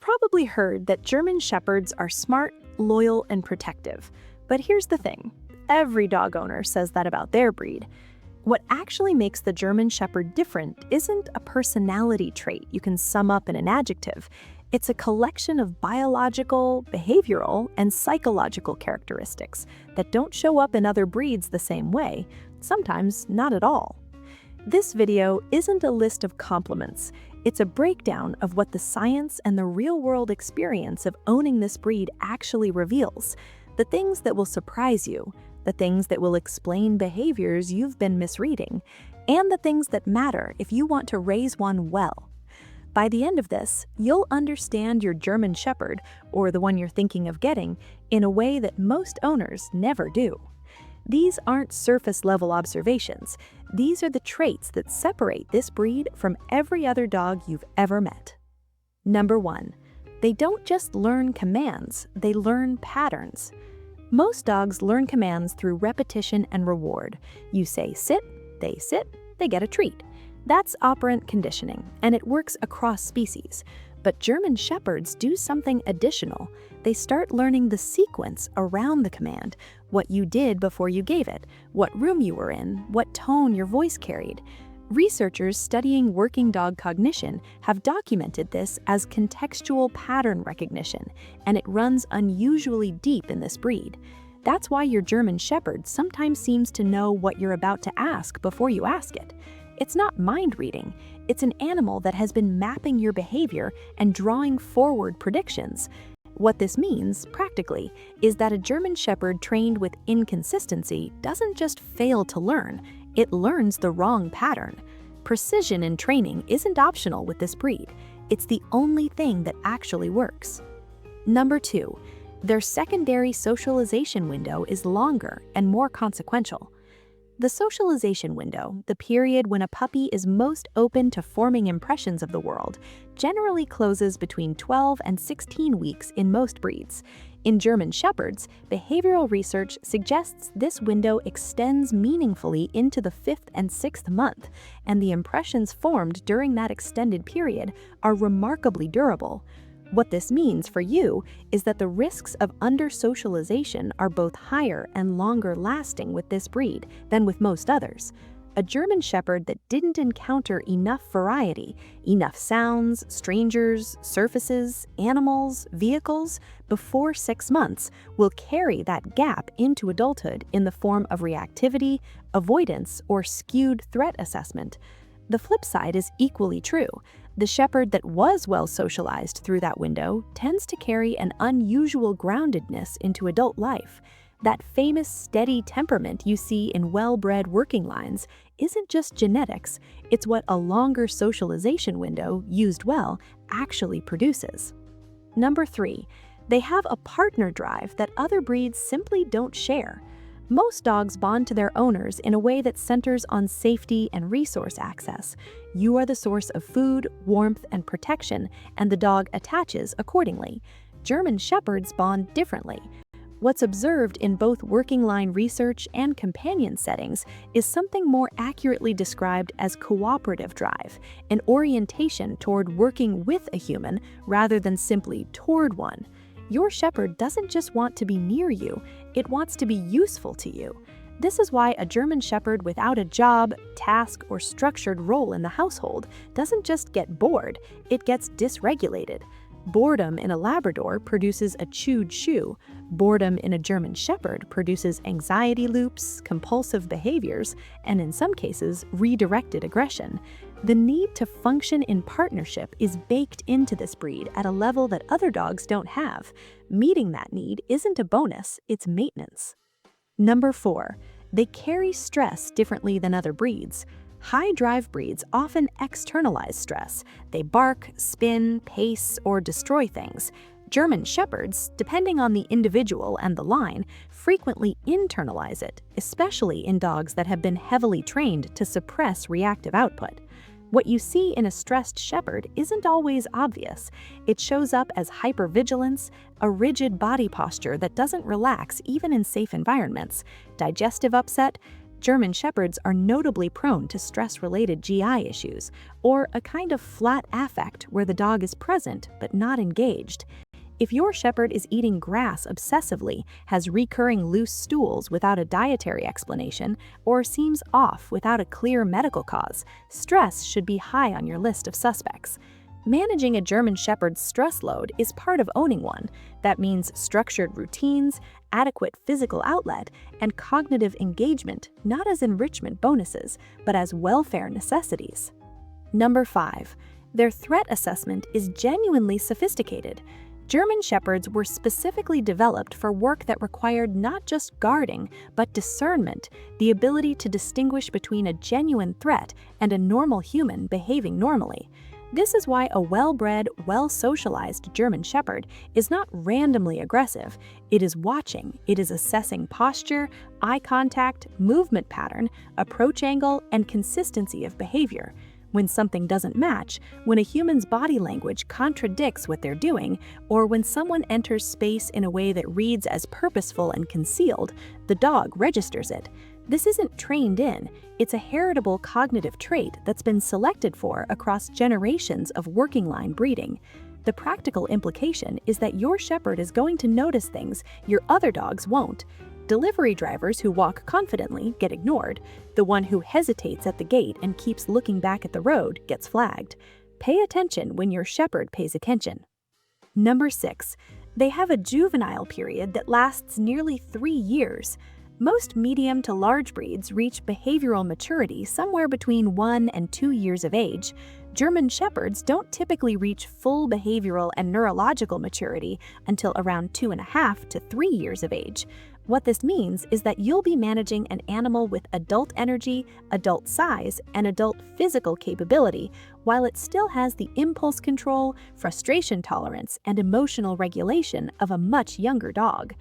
probably heard that German Shepherds are smart, loyal, and protective. But here's the thing. Every dog owner says that about their breed. What actually makes the German Shepherd different isn't a personality trait you can sum up in an adjective. It's a collection of biological, behavioral, and psychological characteristics that don't show up in other breeds the same way, sometimes not at all. This video isn't a list of compliments. It's a breakdown of what the science and the real-world experience of owning this breed actually reveals. The things that will surprise you, the things that will explain behaviors you've been misreading, and the things that matter if you want to raise one well. By the end of this, you'll understand your German Shepherd, or the one you're thinking of getting, in a way that most owners never do. These aren't surface-level observations. These are the traits that separate this breed from every other dog you've ever met. Number 1. They don't just learn commands, they learn patterns. Most dogs learn commands through repetition and reward. You say sit, they get a treat. That's operant conditioning, and it works across species. But German Shepherds do something additional. They start learning the sequence around the command, what you did before you gave it, what room you were in, what tone your voice carried. Researchers studying working dog cognition have documented this as contextual pattern recognition, and it runs unusually deep in this breed. That's why your German Shepherd sometimes seems to know what you're about to ask before you ask it. It's not mind reading. It's an animal that has been mapping your behavior and drawing forward predictions. What this means, practically, is that a German Shepherd trained with inconsistency doesn't just fail to learn, it learns the wrong pattern. Precision in training isn't optional with this breed. It's the only thing that actually works. Number 2, their secondary socialization window is longer and more consequential. The socialization window, the period when a puppy is most open to forming impressions of the world, generally closes between 12 and 16 weeks in most breeds. In German Shepherds, behavioral research suggests this window extends meaningfully into the 5th and 6th month, and the impressions formed during that extended period are remarkably durable. What this means for you is that the risks of under-socialization are both higher and longer lasting with this breed than with most others. A German Shepherd that didn't encounter enough variety, enough sounds, strangers, surfaces, animals, vehicles, before 6 months will carry that gap into adulthood in the form of reactivity, avoidance, or skewed threat assessment. The flip side is equally true. The Shepherd that was well socialized through that window tends to carry an unusual groundedness into adult life. That famous steady temperament you see in well-bred working lines isn't just genetics, it's what a longer socialization window, used well, actually produces. Number 3, they have a partner drive that other breeds simply don't share. Most dogs bond to their owners in a way that centers on safety and resource access. You are the source of food, warmth, and protection, and the dog attaches accordingly. German Shepherds bond differently. What's observed in both working line research and companion settings is something more accurately described as cooperative drive, an orientation toward working with a human rather than simply toward one. Your Shepherd doesn't just want to be near you, it wants to be useful to you. This is why a German Shepherd without a job, task, or structured role in the household doesn't just get bored, it gets dysregulated. Boredom in a Labrador produces a chewed shoe. Boredom in a German Shepherd produces anxiety loops, compulsive behaviors, and in some cases, redirected aggression. The need to function in partnership is baked into this breed at a level that other dogs don't have. Meeting that need isn't a bonus, it's maintenance. Number 4, they carry stress differently than other breeds. High-drive breeds often externalize stress. They bark, spin, pace, or destroy things. German Shepherds, depending on the individual and the line, frequently internalize it, especially in dogs that have been heavily trained to suppress reactive output. What you see in a stressed Shepherd isn't always obvious. It shows up as hypervigilance, a rigid body posture that doesn't relax even in safe environments, digestive upset, German Shepherds are notably prone to stress-related GI issues, or a kind of flat affect where the dog is present but not engaged. If your Shepherd is eating grass obsessively, has recurring loose stools without a dietary explanation, or seems off without a clear medical cause, stress should be high on your list of suspects. Managing a German Shepherd's stress load is part of owning one. That means structured routines, adequate physical outlet, and cognitive engagement, not as enrichment bonuses, but as welfare necessities. Number 5. Their threat assessment is genuinely sophisticated. German Shepherds were specifically developed for work that required not just guarding, but discernment, the ability to distinguish between a genuine threat and a normal human behaving normally. This is why a well-bred, well-socialized German Shepherd is not randomly aggressive. It is watching, it is assessing posture, eye contact, movement pattern, approach angle, and consistency of behavior. When something doesn't match, when a human's body language contradicts what they're doing, or when someone enters space in a way that reads as purposeful and concealed, the dog registers it. This isn't trained in, it's a heritable cognitive trait that's been selected for across generations of working line breeding. The practical implication is that your Shepherd is going to notice things your other dogs won't. Delivery drivers who walk confidently get ignored. The one who hesitates at the gate and keeps looking back at the road gets flagged. Pay attention when your Shepherd pays attention. Number 6. They have a juvenile period that lasts nearly 3 years. Most medium to large breeds reach behavioral maturity somewhere between 1 and 2 years of age. German Shepherds don't typically reach full behavioral and neurological maturity until around 2.5 to 3 years of age. What this means is that you'll be managing an animal with adult energy, adult size, and adult physical capability, while it still has the impulse control, frustration tolerance, and emotional regulation of a much younger dog.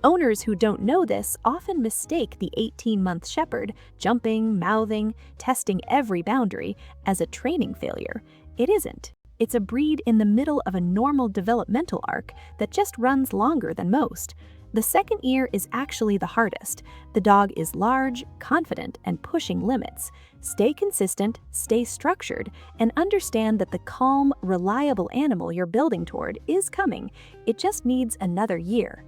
Owners who don't know this often mistake the 18-month Shepherd, jumping, mouthing, testing every boundary, as a training failure. It isn't. It's a breed in the middle of a normal developmental arc that just runs longer than most. The second year is actually the hardest. The dog is large, confident, and pushing limits. Stay consistent, stay structured, and understand that the calm, reliable animal you're building toward is coming. It just needs another year.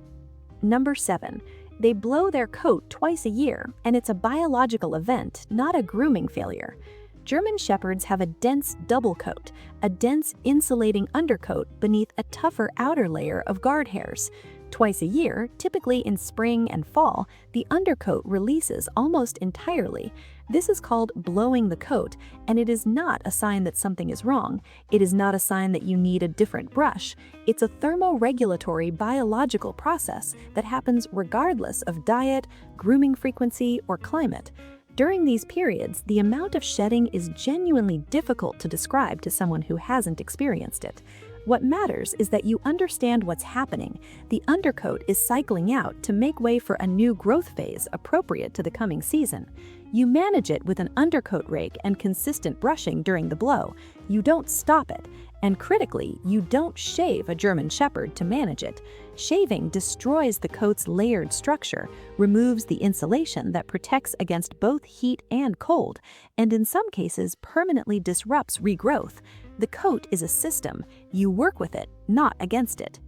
Number 7. They blow their coat twice a year, and it's a biological event, not a grooming failure. German Shepherds have a dense double coat, a dense insulating undercoat beneath a tougher outer layer of guard hairs. Twice a year, typically in spring and fall, the undercoat releases almost entirely. This is called blowing the coat, and it is not a sign that something is wrong. It is not a sign that you need a different brush. It's a thermoregulatory biological process that happens regardless of diet, grooming frequency, or climate. During these periods, the amount of shedding is genuinely difficult to describe to someone who hasn't experienced it. What matters is that you understand what's happening. The undercoat is cycling out to make way for a new growth phase appropriate to the coming season. You manage it with an undercoat rake and consistent brushing during the blow. You don't stop it. And critically, you don't shave a German Shepherd to manage it. Shaving destroys the coat's layered structure, removes the insulation that protects against both heat and cold, and in some cases permanently disrupts regrowth. The coat is a system. You work with it, not against it.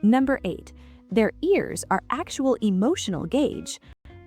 Number 8. Their ears are actual emotional gauge.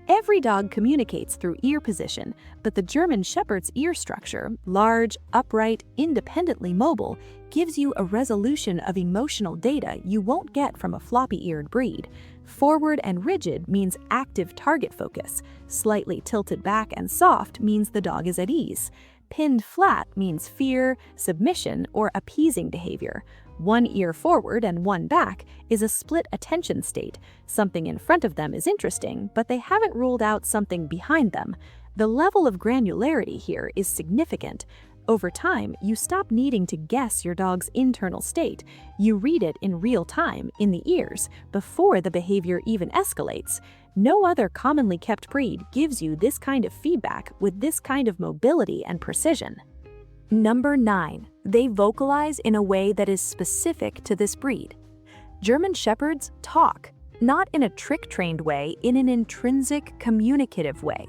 Every dog communicates through ear position, but the German Shepherd's ear structure, large, upright, independently mobile, gives you a resolution of emotional data you won't get from a floppy-eared breed. Forward and rigid means active target focus. Slightly tilted back and soft means the dog is at ease. Pinned flat means fear, submission, or appeasing behavior. One ear forward and one back is a split attention state. Something in front of them is interesting, but they haven't ruled out something behind them. The level of granularity here is significant. Over time, you stop needing to guess your dog's internal state. You read it in real time in the ears before the behavior even escalates. No other commonly kept breed gives you this kind of feedback with this kind of mobility and precision. Number 9. They vocalize in a way that is specific to this breed. German Shepherds talk, not in a trick-trained way, in an intrinsic, communicative way.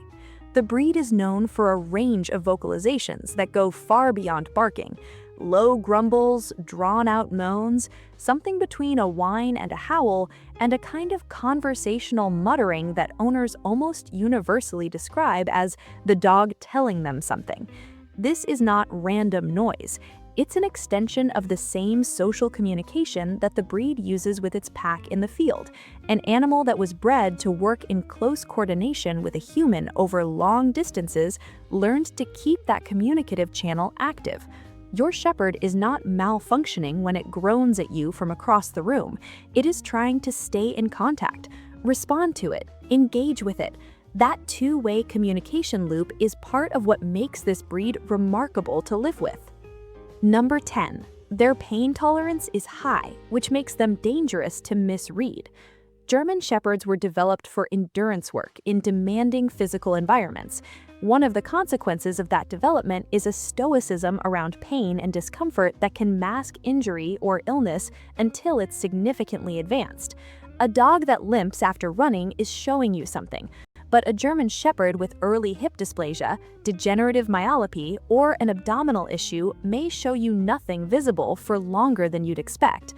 The breed is known for a range of vocalizations that go far beyond barking. Low grumbles, drawn-out moans, something between a whine and a howl, and a kind of conversational muttering that owners almost universally describe as the dog telling them something. This is not random noise. It's an extension of the same social communication that the breed uses with its pack in the field. An animal that was bred to work in close coordination with a human over long distances learned to keep that communicative channel active. Your shepherd is not malfunctioning when it groans at you from across the room. It is trying to stay in contact, respond to it, engage with it. That two-way communication loop is part of what makes this breed remarkable to live with. Number 10. Their pain tolerance is high, which makes them dangerous to misread. German Shepherds were developed for endurance work in demanding physical environments. One of the consequences of that development is a stoicism around pain and discomfort that can mask injury or illness until it's significantly advanced. A dog that limps after running is showing you something. But a German Shepherd with early hip dysplasia, degenerative myopathy, or an abdominal issue may show you nothing visible for longer than you'd expect.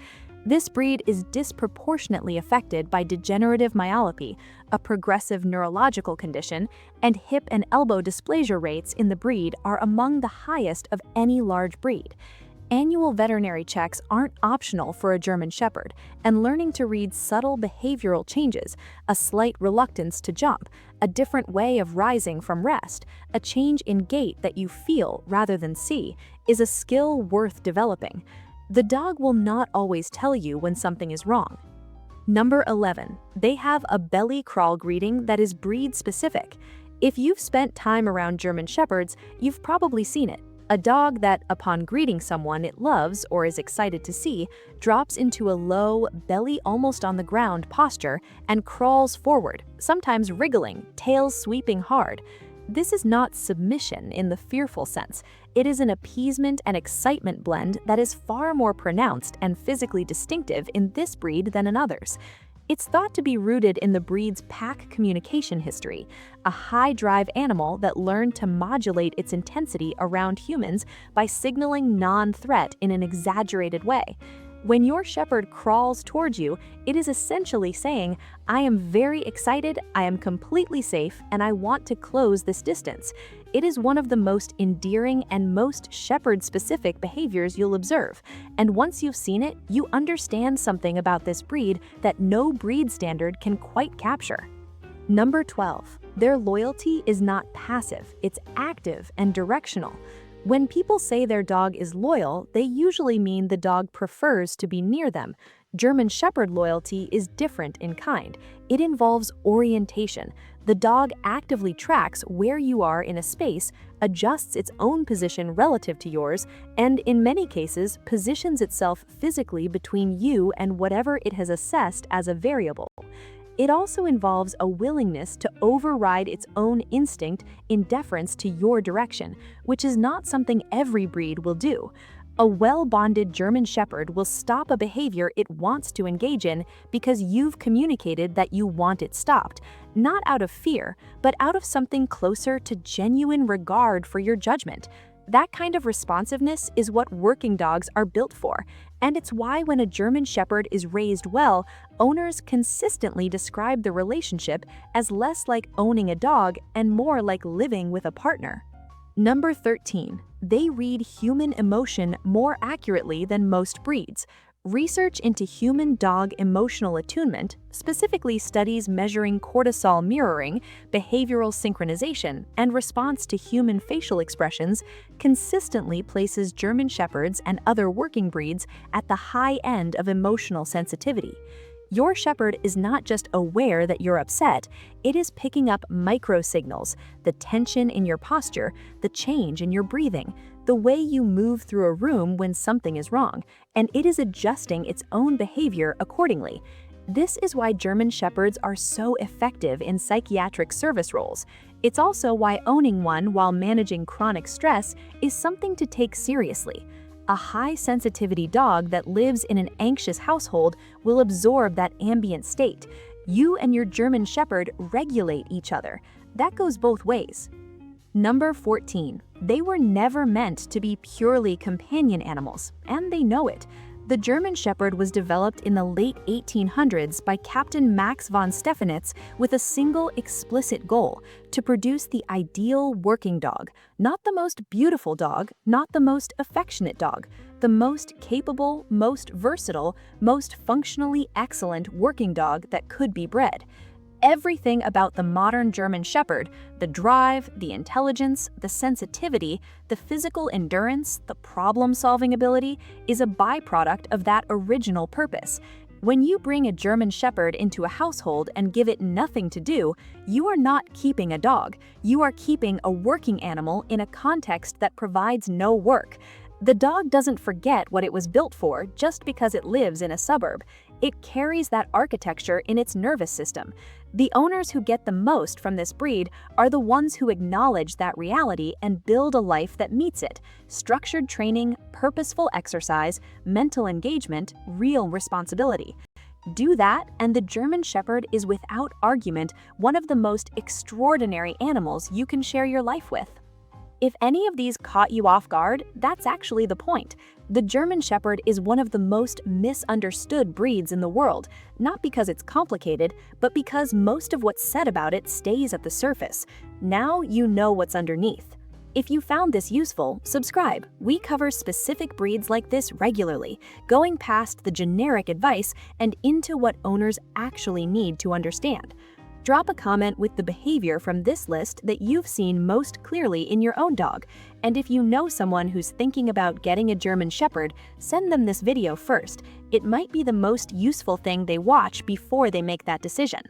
This breed is disproportionately affected by degenerative myopathy, a progressive neurological condition, and hip and elbow dysplasia rates in the breed are among the highest of any large breed. Annual veterinary checks aren't optional for a German Shepherd, and learning to read subtle behavioral changes, a slight reluctance to jump, a different way of rising from rest, a change in gait that you feel rather than see, is a skill worth developing. The dog will not always tell you when something is wrong. Number 11. They have a belly crawl greeting that is breed-specific. If you've spent time around German Shepherds, you've probably seen it. A dog that, upon greeting someone it loves or is excited to see, drops into a low, belly almost on the ground posture and crawls forward, sometimes wriggling, tail sweeping hard. This is not submission in the fearful sense. It is an appeasement and excitement blend that is far more pronounced and physically distinctive in this breed than in others. It's thought to be rooted in the breed's pack communication history, a high-drive animal that learned to modulate its intensity around humans by signaling non-threat in an exaggerated way. When your shepherd crawls towards you, it is essentially saying, "I am very excited, I am completely safe, and I want to close this distance." It is one of the most endearing and most shepherd-specific behaviors you'll observe, and once you've seen it, you understand something about this breed that no breed standard can quite capture. Number 12. Their loyalty is not passive, it's active and directional. When people say their dog is loyal, they usually mean the dog prefers to be near them. German Shepherd loyalty is different in kind. It involves orientation. The dog actively tracks where you are in a space, adjusts its own position relative to yours, and in many cases, positions itself physically between you and whatever it has assessed as a variable. It also involves a willingness to override its own instinct in deference to your direction, which is not something every breed will do. A well-bonded German Shepherd will stop a behavior it wants to engage in because you've communicated that you want it stopped, not out of fear, but out of something closer to genuine regard for your judgment. That kind of responsiveness is what working dogs are built for, and it's why when a German Shepherd is raised well, owners consistently describe the relationship as less like owning a dog and more like living with a partner. Number 13. They read human emotion more accurately than most breeds. Research into human-dog emotional attunement, specifically studies measuring cortisol mirroring, behavioral synchronization, and response to human facial expressions, consistently places German Shepherds and other working breeds at the high end of emotional sensitivity. Your shepherd is not just aware that you're upset, it is picking up micro-signals, the tension in your posture, the change in your breathing, the way you move through a room when something is wrong, and it is adjusting its own behavior accordingly. This is why German Shepherds are so effective in psychiatric service roles. It's also why owning one while managing chronic stress is something to take seriously. A high-sensitivity dog that lives in an anxious household will absorb that ambient state. You and your German Shepherd regulate each other. That goes both ways. Number 14. They were never meant to be purely companion animals, and they know it. The German Shepherd was developed in the late 1800s by Captain Max von Stephanitz with a single explicit goal: to produce the ideal working dog. Not the most beautiful dog, not the most affectionate dog, the most capable, most versatile, most functionally excellent working dog that could be bred. Everything about the modern German Shepherd, the drive, the intelligence, the sensitivity, the physical endurance, the problem-solving ability, is a byproduct of that original purpose. When you bring a German Shepherd into a household and give it nothing to do, you are not keeping a dog. You are keeping a working animal in a context that provides no work. The dog doesn't forget what it was built for just because it lives in a suburb. It carries that architecture in its nervous system. The owners who get the most from this breed are the ones who acknowledge that reality and build a life that meets it. Structured training, purposeful exercise, mental engagement, real responsibility. Do that, and the German Shepherd is without argument one of the most extraordinary animals you can share your life with. If any of these caught you off guard, that's actually the point. The German Shepherd is one of the most misunderstood breeds in the world, not because it's complicated, but because most of what's said about it stays at the surface. Now you know what's underneath. If you found this useful, subscribe. We cover specific breeds like this regularly, going past the generic advice and into what owners actually need to understand. Drop a comment with the behavior from this list that you've seen most clearly in your own dog. And if you know someone who's thinking about getting a German Shepherd, send them this video first. It might be the most useful thing they watch before they make that decision.